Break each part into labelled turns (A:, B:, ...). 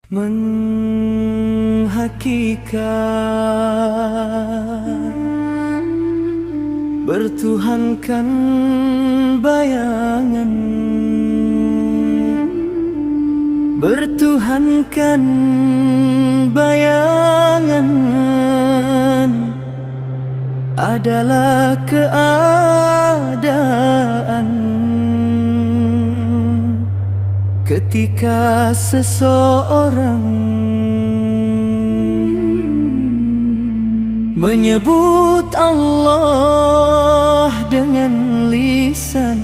A: Menghakikat bertuhankan bayangan, bertuhankan bayangan adalah keadaan ketika seseorang menyebut Allah dengan lisan,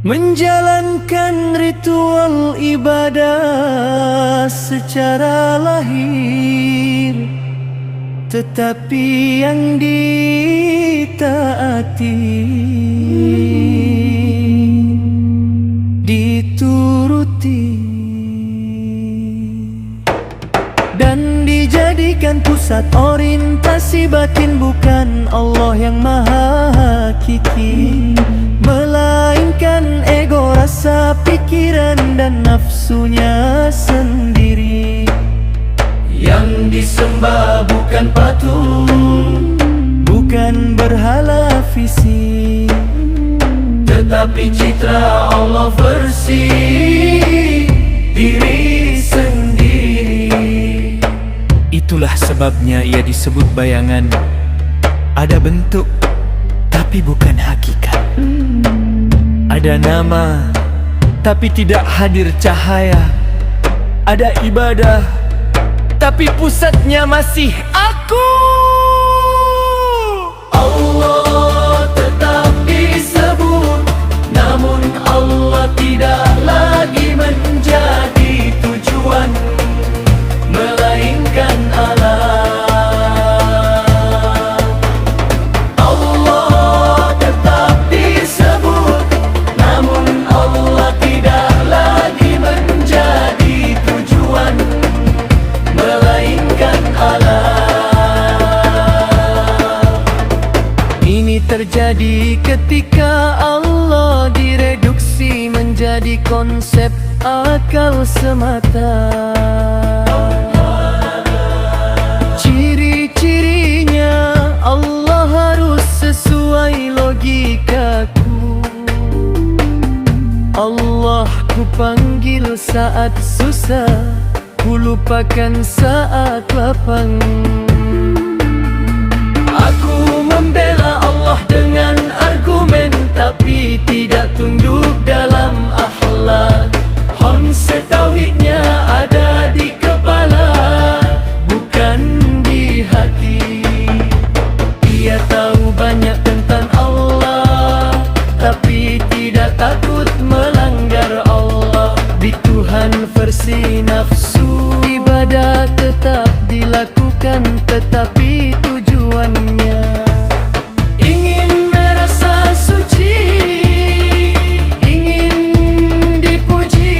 A: menjalankan ritual ibadah secara lahir, tetapi yang ditaati dituruti dan dijadikan pusat orientasi batin, bukan Allah yang maha hakiki, melainkan ego, rasa, pikiran dan nafsunya sendiri. Yang disembah bukan patung, bukan berhala fisik, tetapi citra Allah versi diri sendiri.
B: Itulah sebabnya ia disebut bayangan. Ada bentuk, tapi bukan hakikat. Ada nama, tapi tidak hadir cahaya. Ada ibadah, tapi pusatnya masih aku.
A: Allah tetap disebut, namun Allah tidak lagi menjadi tujuan, melainkan Allah. Allah tetap disebut, namun Allah tidak lagi menjadi tujuan, melainkan Allah. Ini terjadi ketika Allah direduksi menjadi konsep akal semata. Ciri-cirinya Allah harus sesuai logikaku. Allah ku panggil saat susah, ku lupakan saat lapang. Aku membela Allah dengan argumen, tapi tidak tunduk dalam akhlak. Konsep tauhidnya ada di kepala, bukan di hati. Dia tahu banyak tentang Allah, tapi tidak takut melanggar Allah. Di Tuhan versi nafsu, ibadah tetap dilakukan, tetapi tujuannya ingin merasa suci, ingin dipuji,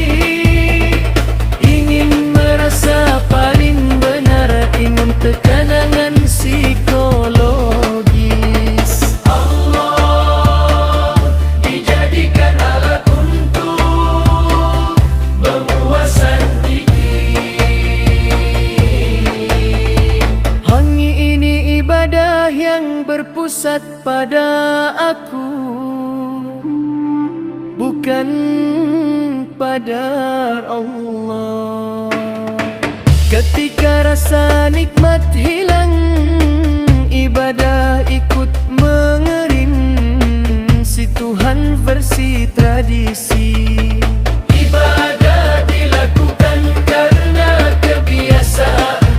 A: ingin merasa paling benar, ingin tekanan psikologis. Allah dijadikan alat untuk memuaskan ibadah yang berpusat pada aku, bukan pada Allah. Ketika rasa nikmat hilang, ibadah ikut mengering. Si Tuhan versi tradisi, ibadah dilakukan karena kebiasaan,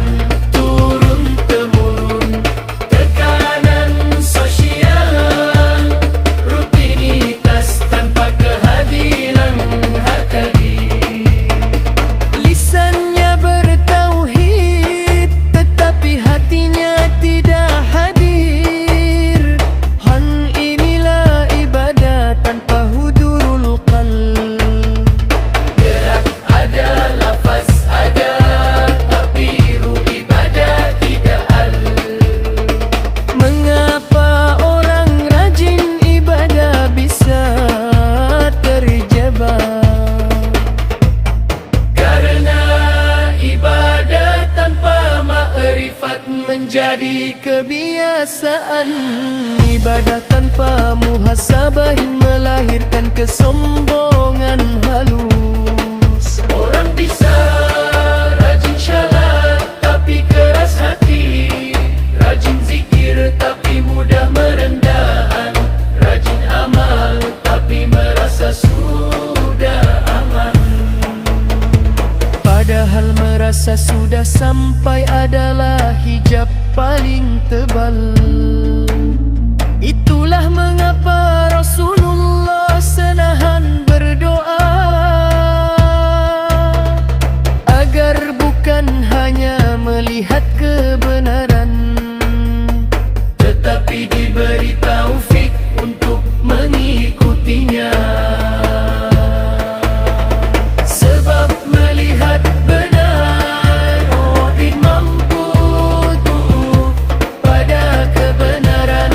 A: tanpa hudurul qalb. ma'rifat menjadi kebiasaan. Ibadah tanpa muhasabah melahirkan kesombongan halus. Orang bisa rajin syalat tapi keras hati, rajin zikir tapi mudah merendahkan, rajin amal tapi merasa sudah aman. Padahal merasa sudah sampai adalah hijab paling tebal. Itulah mengapa Rasulullah senahan berdoa agar bukan hanya melihat kebenaran, tetapi diberi taufik untuk mengikutinya. Sebab melihat benar, mu'min mampu tuh pada kebenaran.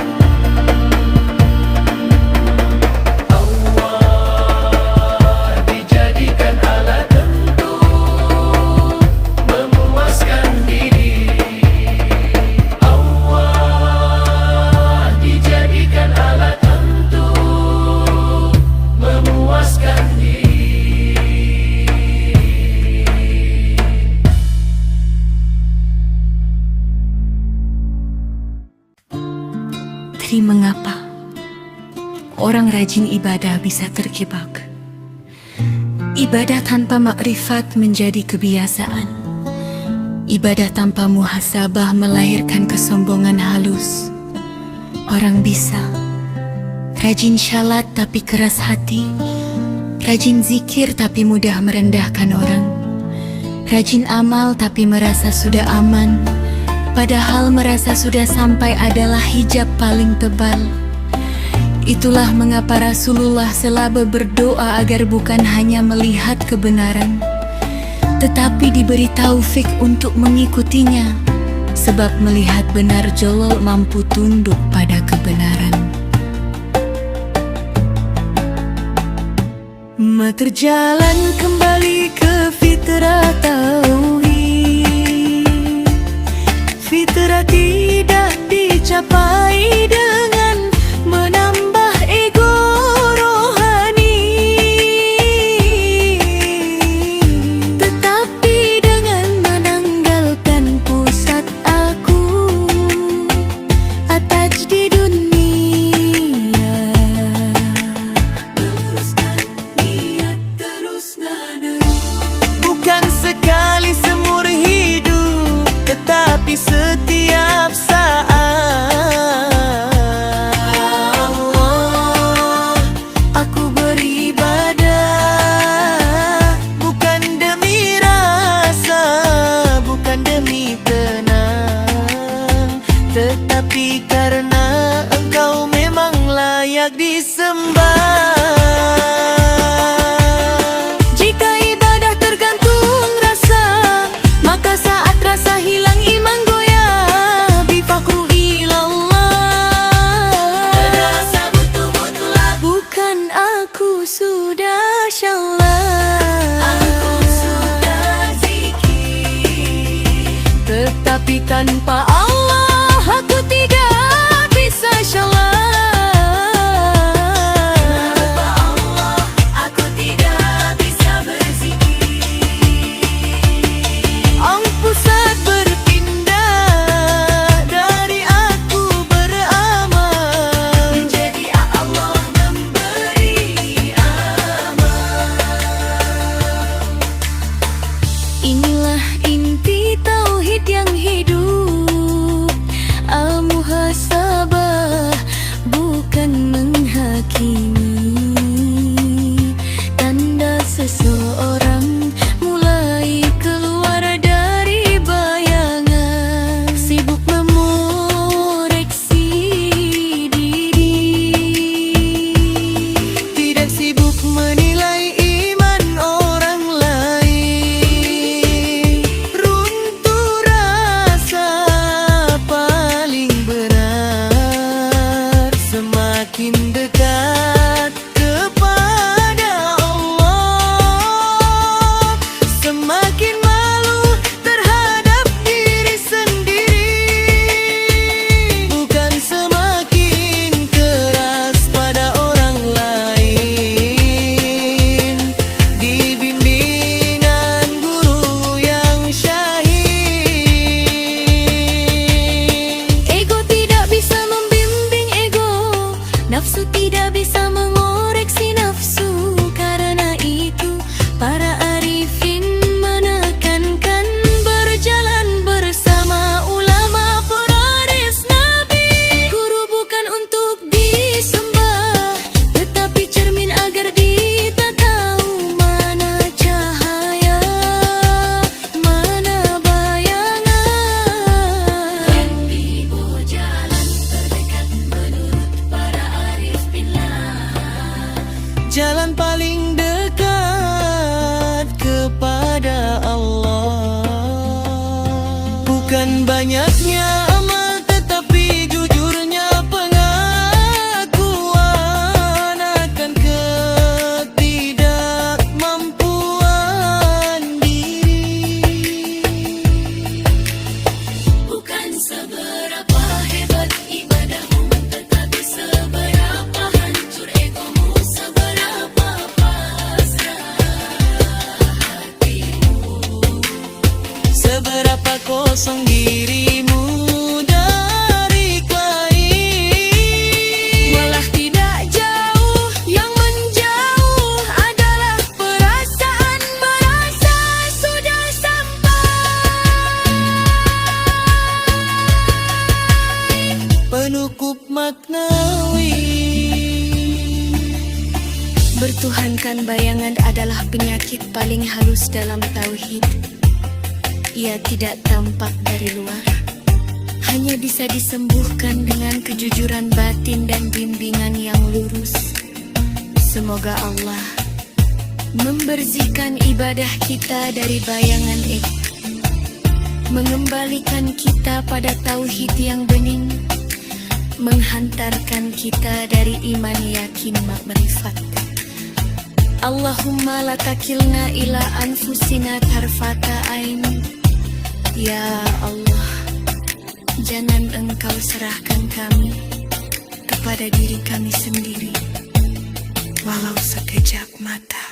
A: Allah dijadikan alat untuk memuaskan diri. Allah dijadikan alat untuk memuaskan diri.
C: Tri, mengapa orang rajin ibadah bisa terjebak? Ibadah tanpa makrifat menjadi kebiasaan. Ibadah tanpa muhasabah melahirkan kesombongan halus. Orang bisa rajin syalat tapi keras hati, rajin zikir tapi mudah merendahkan orang, rajin amal tapi merasa sudah aman, padahal merasa sudah sampai adalah hijab paling tebal. Itulah mengapa Rasulullah selalu berdoa agar bukan hanya melihat kebenaran, tetapi diberi taufik untuk mengikutinya. Sebab melihat benar jolol mampu tunduk pada kebenaran. Terjalan kembali ke fitrah tauhid. Fitrah tidak dicapai dengan menambah ego rohani, tetapi dengan menanggalkan pusat aku atas di dunia. Teruskan niat, teruskan bukan sekali seumur hidup, tetapi setiap saat. Allah, aku beribadah bukan demi rasa, bukan demi tenang, tetapi karena Engkau memang layak disembah. Jika ibadah tergantung rasa, maka saat rasa hilang iman goyah. Bifakru ilallah, rasa butuh mutlak. Bukan aku sudah syalat, aku sudah zikir, tetapi tanpa Allah aku tidak bisa syalat. Tanpa Allah aku tidak bisa berzikir. Pusat berpindah dari aku beramal menjadi Allah memberi amal. Inilah inti tauhid yang hidup. tak kosong dirimu dari lain.
A: Walau tidak jauh, yang menjauh adalah perasaan merasa sudah sampai.
C: Penukup maknawi.
A: Bertuhankan bayangan adalah penyakit paling halus dalam tauhid. Ia tidak tampak dari luar, hanya bisa disembuhkan dengan kejujuran batin dan bimbingan yang lurus. Semoga Allah membersihkan ibadah kita dari bayangan ego, mengembalikan kita pada tauhid yang bening, menghantarkan kita dari iman yakin makrifat. Allahumma la takilna ila anfusina tarfata ain. Ya Allah, jangan Engkau serahkan kami kepada diri kami sendiri, walau sekejap mata.